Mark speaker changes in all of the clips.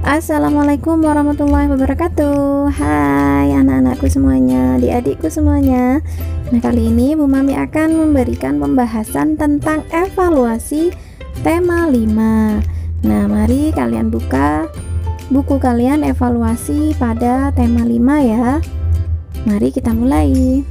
Speaker 1: Assalamualaikum warahmatullahi wabarakatuh. Hai anak-anakku semuanya, adik-adikku semuanya. Nah, kali ini Bu Mami akan memberikan pembahasan tentang evaluasi tema 5. Nah, mari kalian buka buku kalian evaluasi pada tema 5 ya. Mari kita mulai.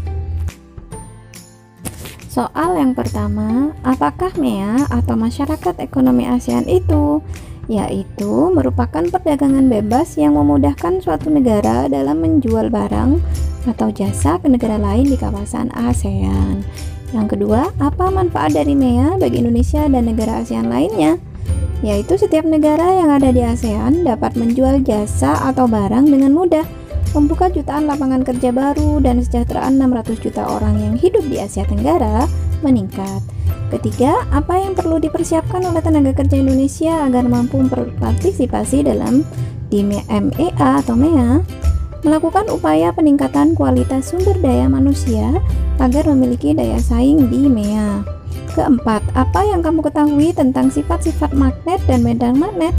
Speaker 1: Soal yang pertama, apakah MEA atau Masyarakat Ekonomi ASEAN itu? Yaitu merupakan perdagangan bebas yang memudahkan suatu negara dalam menjual barang atau jasa ke negara lain di kawasan ASEAN. Yang kedua, apa manfaat dari MEA bagi Indonesia dan negara ASEAN lainnya? Yaitu setiap negara yang ada di ASEAN dapat menjual jasa atau barang dengan mudah, membuka jutaan lapangan kerja baru, dan kesejahteraan 600 juta orang yang hidup di Asia Tenggara meningkat. Ketiga, apa yang perlu dipersiapkan oleh tenaga kerja Indonesia agar mampu berpartisipasi dalam di MEA atau MEA? Melakukan upaya peningkatan kualitas sumber daya manusia agar memiliki daya saing di MEA. Keempat, apa yang kamu ketahui tentang sifat-sifat magnet dan medan magnet?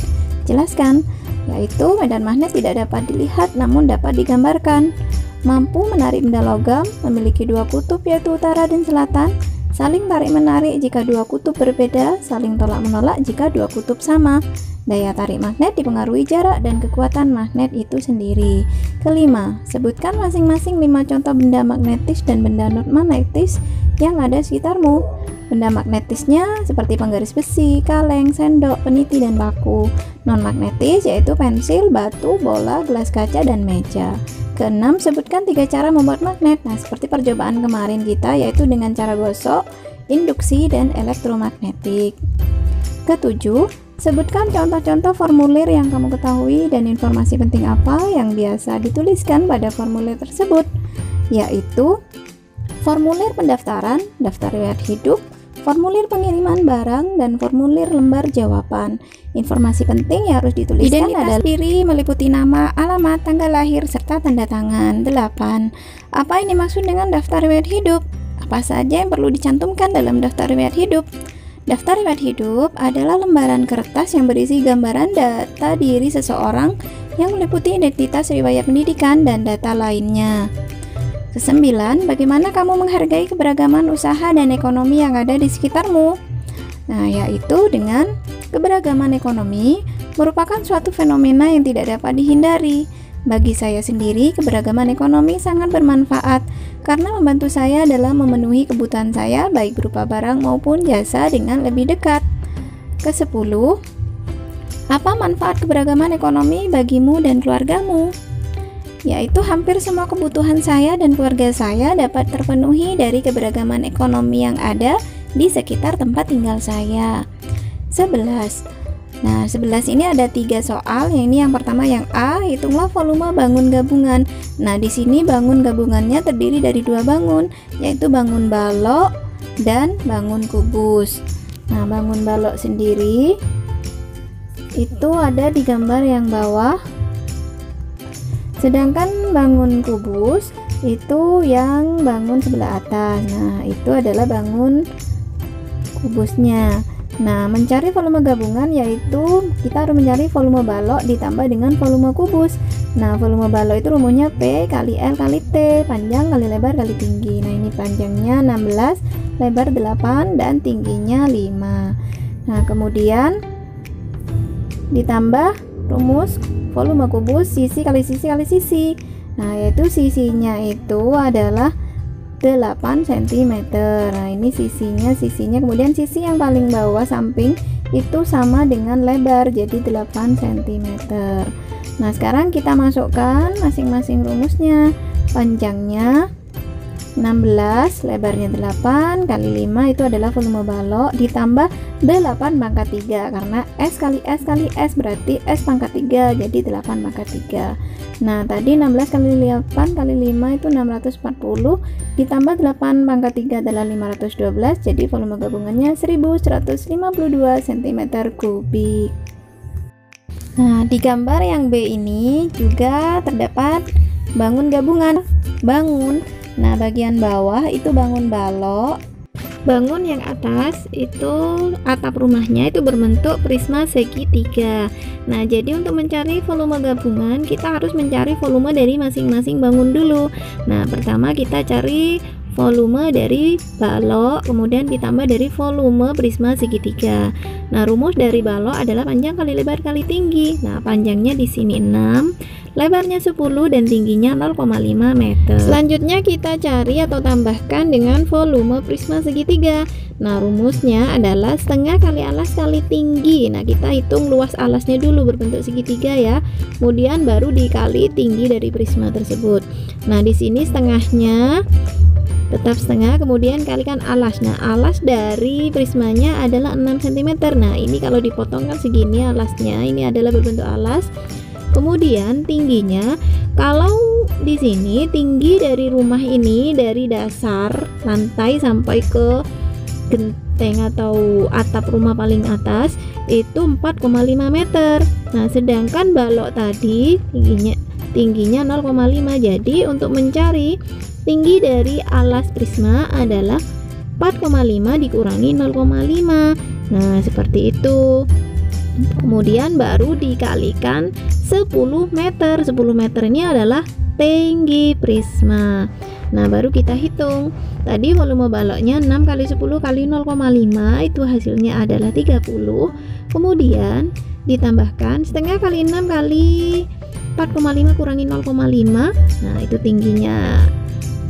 Speaker 1: Jelaskan. Yaitu medan magnet tidak dapat dilihat namun dapat digambarkan. Mampu menarik benda logam, memiliki dua kutub yaitu utara dan selatan, saling tarik-menarik jika dua kutub berbeda, saling tolak-menolak jika dua kutub sama. Daya tarik magnet dipengaruhi jarak dan kekuatan magnet itu sendiri. Kelima, sebutkan masing-masing 5 contoh benda magnetis dan benda non-magnetis yang ada sekitarmu. Benda magnetisnya seperti penggaris besi, kaleng, sendok, peniti, dan paku. Non-magnetis yaitu pensil, batu, bola, gelas kaca, dan meja. Keenam, sebutkan 3 cara membuat magnet. Nah, seperti percobaan kemarin kita, yaitu dengan cara gosok, induksi, dan elektromagnetik. Ketujuh, sebutkan contoh-contoh formulir yang kamu ketahui dan informasi penting apa yang biasa dituliskan pada formulir tersebut, yaitu formulir pendaftaran, daftar riwayat hidup, formulir pengiriman barang, dan formulir lembar jawaban. Informasi penting yang harus dituliskan adalah diri meliputi nama, alamat, tanggal lahir, serta tanda tangan. 8. Apa yang dimaksud dengan daftar riwayat hidup? Apa saja yang perlu dicantumkan dalam daftar riwayat hidup? Daftar riwayat hidup adalah lembaran kertas yang berisi gambaran data diri seseorang yang meliputi identitas, riwayat pendidikan, dan data lainnya. Kesembilan, bagaimana kamu menghargai keberagaman usaha dan ekonomi yang ada di sekitarmu? Nah, yaitu dengan keberagaman ekonomi merupakan suatu fenomena yang tidak dapat dihindari. Bagi saya sendiri, keberagaman ekonomi sangat bermanfaat karena membantu saya dalam memenuhi kebutuhan saya baik berupa barang maupun jasa dengan lebih dekat. Kesepuluh, apa manfaat keberagaman ekonomi bagimu dan keluargamu? Yaitu hampir semua kebutuhan saya dan keluarga saya dapat terpenuhi dari keberagaman ekonomi yang ada di sekitar tempat tinggal saya. 11. Nah, 11 ini ada 3 soal. Yang pertama yang A, hitunglah volume bangun gabungan. Nah, di sini bangun gabungannya terdiri dari 2 bangun, yaitu bangun balok dan bangun kubus. Nah, bangun balok sendiri itu ada di gambar yang bawah. Sedangkan bangun kubus itu yang bangun sebelah atas. Nah, itu adalah bangun kubusnya. Nah, mencari volume gabungan yaitu kita harus mencari volume balok ditambah dengan volume kubus. Nah, volume balok itu rumusnya P kali L kali T, panjang kali lebar kali tinggi. Nah, ini panjangnya 16, lebar 8, dan tingginya 5. Nah, kemudian ditambah rumus volume kubus sisi kali sisi kali sisi. Nah, yaitu sisinya itu adalah 8 cm. Nah, ini sisinya kemudian sisi yang paling bawah samping itu sama dengan lebar, jadi 8 cm. Nah, sekarang kita masukkan masing-masing rumusnya. Panjangnya 16, lebarnya 8 kali 5 itu adalah volume balok ditambah 8 pangkat 3 karena S kali S kali S berarti S pangkat 3, jadi 8 pangkat 3. Nah, tadi 16 kali 8 kali 5 itu 640 ditambah 8 pangkat 3 adalah 512, jadi volume gabungannya 1152 cm3. Nah, di gambar yang B ini juga terdapat bangun gabungan. Nah, bagian bawah itu bangun balok. bangun yang atas itu atap rumahnya itu berbentuk prisma segitiga. Nah, jadi untuk mencari volume gabungan kita harus mencari volume dari masing-masing bangun dulu. Nah, pertama kita cari volume dari balok, kemudian ditambah dari volume prisma segitiga. Nah, rumus dari balok adalah panjang kali lebar kali tinggi. Nah, panjangnya di sini 6, lebarnya 10 dan tingginya 0,5 meter. Selanjutnya kita cari atau tambahkan dengan volume prisma segitiga. Nah, rumusnya adalah setengah kali alas kali tinggi. Nah, kita hitung luas alasnya dulu berbentuk segitiga ya. Kemudian baru dikali tinggi dari prisma tersebut. Nah, di sini setengahnya tetap setengah, kemudian kalikan alas. Nah, alas dari prismanya adalah 6 cm. Nah, ini kalau dipotong kan segini alasnya. Ini adalah berbentuk alas. Kemudian tingginya, kalau di sini tinggi dari rumah ini dari dasar lantai sampai ke genteng atau atap rumah paling atas itu 4,5 meter. Nah, sedangkan balok tadi tingginya 0,5. Jadi untuk mencari tinggi dari alas prisma adalah 4,5 dikurangi 0,5. Nah, seperti itu. Kemudian baru dikalikan 10 meter. 10 meter ini adalah tinggi prisma. Nah, baru kita hitung. Tadi volume baloknya 6 kali 10 kali 0,5 itu hasilnya adalah 30. Kemudian ditambahkan setengah kali 6 kali 4,5 kurangi 0,5. Nah, itu tingginya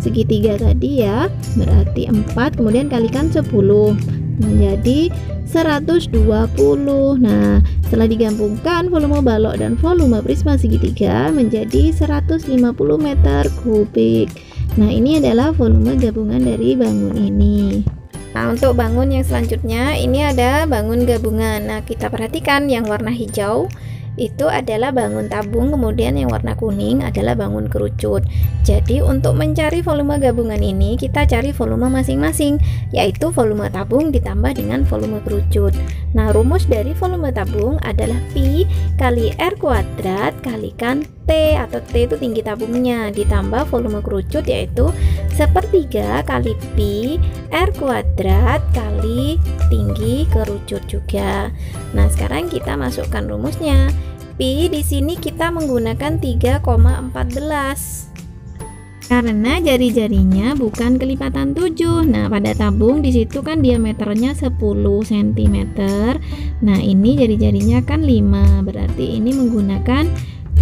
Speaker 1: segitiga tadi ya, berarti 4, kemudian kalikan 10 menjadi 120. Nah, setelah digabungkan volume balok dan volume prisma segitiga menjadi 150 meter kubik. Nah, ini adalah volume gabungan dari bangun ini. Nah, untuk bangun yang selanjutnya ini ada bangun gabungan. Nah, kita perhatikan yang warna hijau itu adalah bangun tabung, kemudian yang warna kuning adalah bangun kerucut. Jadi untuk mencari volume gabungan ini kita cari volume masing-masing, yaitu volume tabung ditambah dengan volume kerucut. Nah, rumus dari volume tabung adalah pi kali r kuadrat kalikan T, atau T itu tinggi tabungnya, ditambah volume kerucut yaitu sepertiga kali pi r kuadrat kali tinggi kerucut juga. Nah, sekarang kita masukkan rumusnya. Pi di sini kita menggunakan 3,14 karena jari-jarinya bukan kelipatan 7. Nah, pada tabung di situ kan diameternya 10 cm. Nah, ini jari-jarinya kan 5, berarti ini menggunakan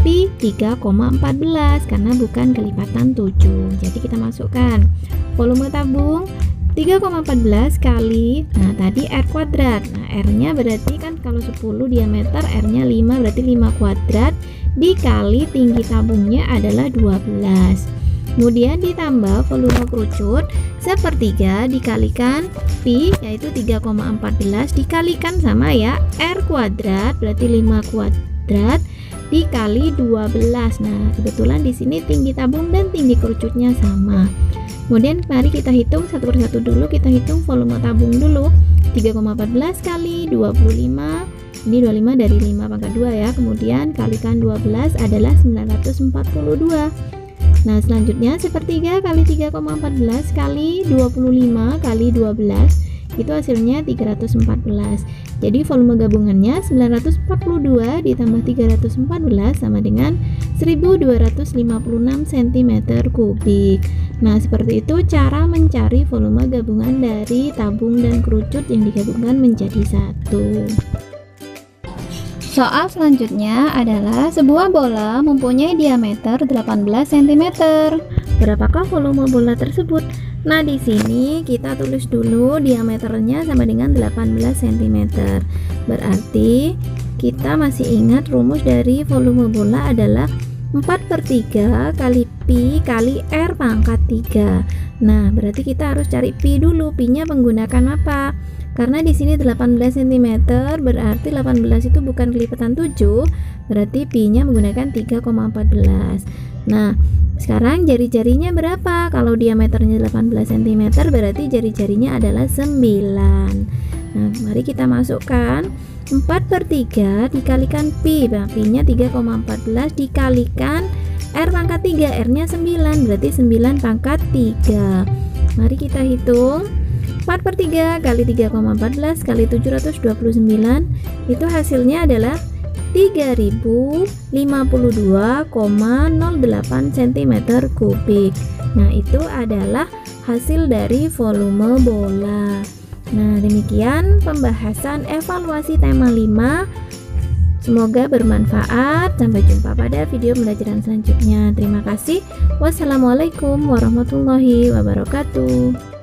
Speaker 1: pi 3,14 karena bukan kelipatan 7. Jadi kita masukkan volume tabung 3,14 kali, nah tadi r kuadrat. Nah, r nya berarti kan kalau 10 diameter, r nya 5, berarti 5 kuadrat dikali tinggi tabungnya adalah 12. Kemudian ditambah volume kerucut sepertiga dikalikan pi, yaitu 3,14 dikalikan sama ya r kuadrat, berarti 5 kuadrat dikali 12. Nah, kebetulan di sini tinggi tabung dan tinggi kerucutnya sama. Kemudian mari kita hitung satu persatu dulu. Kita hitung volume tabung dulu. 3,14 kali 25, ini 25 dari 5 pangkat 2 ya. Kemudian kalikan 12 adalah 942. Nah, selanjutnya sepertiga kali 3,14 kali 25 kali 12 itu hasilnya 314. Jadi volume gabungannya 942 ditambah 314 sama dengan 1256 cm kubik. Nah, seperti itu cara mencari volume gabungan dari tabung dan kerucut yang digabungkan menjadi satu. Soal selanjutnya adalah sebuah bola mempunyai diameter 18 cm. Berapakah volume bola tersebut? Nah, di sini kita tulis dulu diameternya sama dengan 18 cm. Berarti kita masih ingat rumus dari volume bola adalah 4/3 kali pi kali r pangkat 3. Nah, berarti kita harus cari pi dulu. Pi-nya menggunakan apa? Karena di sini 18 cm, berarti 18 itu bukan kelipatan 7, berarti pi-nya menggunakan 3,14. Nah, sekarang jari-jarinya berapa? Kalau diameternya 18 cm, berarti jari-jarinya adalah 9. Nah, mari kita masukkan 4/3 dikalikan pi. Nah, pi-nya 3,14 dikalikan r pangkat 3, r-nya 9, berarti 9 pangkat 3. Mari kita hitung. 4/3 kali 3,14 kali 729 itu hasilnya adalah 3052,08 cm3. Nah, itu adalah hasil dari volume bola. Nah, demikian pembahasan evaluasi tema 5. Semoga bermanfaat. Sampai jumpa pada video pembelajaran selanjutnya. Terima kasih. Wassalamualaikum warahmatullahi wabarakatuh.